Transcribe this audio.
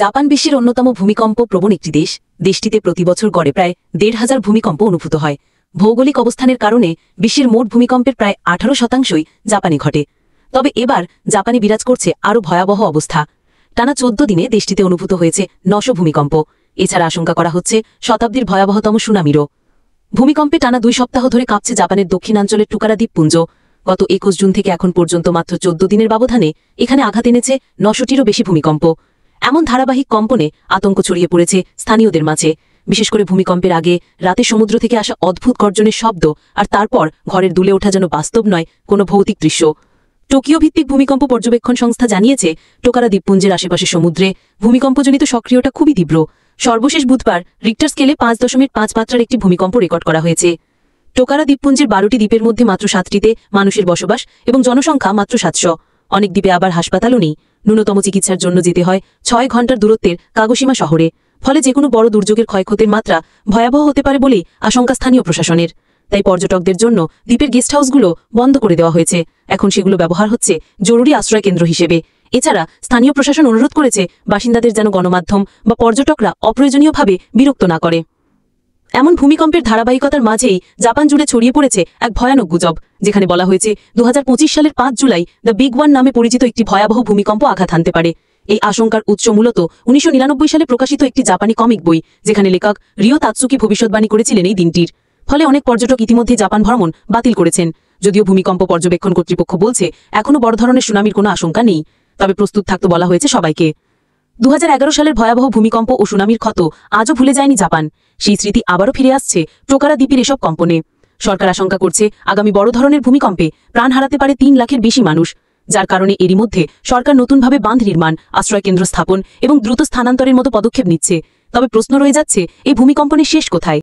Japan বিশ্বের অন্যতম ভূমিকম্প প্রবণ একটি দেশ। দেশটিতে প্রতি বছর গড়ে প্রায় ১,৫০০ ভূমিকম্প অনুভূত হয়। ভৌগোলিক অবস্থানের কারণে বিশ্বের মোট ভূমিকম্পের প্রায় ১৮% জাপানে ঘটে। তবে এবার জাপানে বিরাজ করছে আরও ভয়াবহ অবস্থা। টানা ১৪ দিনে দেশটিতে অনুভূত হয়েছে ৯০০ ভূমিকম্প। এছাড়া আশঙ্কা করা হচ্ছে শতাব্দীর ভয়াবহতম সুনামিরও। ভূমিকম্পে টানা ২ সপ্তাহ ধরে কাঁপছে জাপানের দক্ষিণাঞ্চলের টুকারা দ্বীপপুঞ্জ। গত ২১ জুন থেকে এখন পর্যন্ত মাত্র ১৪ দিনের ব্যবধানে এখানে আঘাত এনেছে ৯০০টিরও বেশি ভূমিকম্প। এমন ধারাবাহিক কম্পনে আতঙ্ক ছড়িয়ে পড়েছে স্থানীয়দের মাঝে। বিশেষ করে ভূমিকম্পের আগে রাতে সমুদ্র থেকে আসা অদ্ভুত গর্জনের শব্দ, আর তারপর ঘরের দুলে ওঠা যেন বাস্তব নয়, কোনো ভৌতিক দৃশ্য। টোকিও ভিত্তিক ভূমিকম্প পর্যবেক্ষণ সংস্থা জানিয়েছে, টোকারা দ্বীপপুঞ্জের আশেপাশে সমুদ্রে ভূমিকম্পজনিত সক্রিয়তা খুবই তীব্র। সর্বশেষ বুধবার রিক্টার স্কেলে ৫.৫ মাত্রার একটি ভূমিকম্প রেকর্ড করা হয়েছে। টোকারা দ্বীপপুঞ্জের ১২টি দ্বীপের মধ্যে মাত্র ৭টিতে মানুষের বসবাস এবং জনসংখ্যা মাত্র ৭০০। অনেক দ্বীপে আবার হাসপাতালও নেই। ন্যূনতম চিকিৎসার জন্য যেতে হয় ৬ ঘণ্টার দূরত্বের কাগোশিমা শহরে। ফলে যেকোনো বড় দুর্যোগের ক্ষয়ক্ষতির মাত্রা ভয়াবহ হতে পারে বলেই আশঙ্কা স্থানীয় প্রশাসনের। তাই পর্যটকদের জন্য দ্বীপের গেস্ট হাউসগুলো বন্ধ করে দেওয়া হয়েছে। এখন সেগুলো ব্যবহার হচ্ছে জরুরি আশ্রয় কেন্দ্র হিসেবে। এছাড়া স্থানীয় প্রশাসন অনুরোধ করেছে বাসিন্দাদের যেন গণমাধ্যম বা পর্যটকরা অপ্রয়োজনীয়ভাবে বিরক্ত না করে। এমন ভূমিকম্পের ধারাবাহিকতার মাঝেই জাপান জুড়ে ছড়িয়ে পড়েছে এক ভয়ানক গুজব, যেখানে বলা হয়েছে ২০২৫ সালের ৫ জুলাই দ্য বিগ ওয়ান নামে পরিচিত একটি ভয়াবহ ভূমিকম্প আঘাত হানতে পারে। এই আশঙ্কার উৎস মূলত ১৯৯৯ সালে প্রকাশিত একটি জাপানি কমিক বই, যেখানে লেখক রিও তাতসুকি ভবিষ্যৎবাণী করেছিলেন এই দিনটির। ফলে অনেক পর্যটক ইতিমধ্যে জাপান ভ্রমণ বাতিল করেছেন। যদিও ভূমিকম্প পর্যবেক্ষণ কর্তৃপক্ষ বলছে এখনও বড় ধরনের সুনামির কোনো আশঙ্কা নেই, তবে প্রস্তুত থাকতে বলা হয়েছে সবাইকে। ২০১১ সালের ভয়াবহ ভূমিকম্প ও সুনামির ক্ষত আজও ভুলে যায়নি জাপান। সেই স্মৃতি আবারও ফিরে আসছে টোকারা দ্বীপের এসব কম্পনে। সরকার আশঙ্কা করছে আগামী বড় ধরনের ভূমিকম্পে প্রাণ হারাতে পারে ৩ লাখের বেশি মানুষ, যার কারণে এরই মধ্যে সরকার নতুনভাবে বাঁধ নির্মাণ, আশ্রয়কেন্দ্র স্থাপন এবং দ্রুত স্থানান্তরের মতো পদক্ষেপ নিচ্ছে। তবে প্রশ্ন রয়ে যাচ্ছে, এই ভূমিকম্পনের শেষ কোথায়?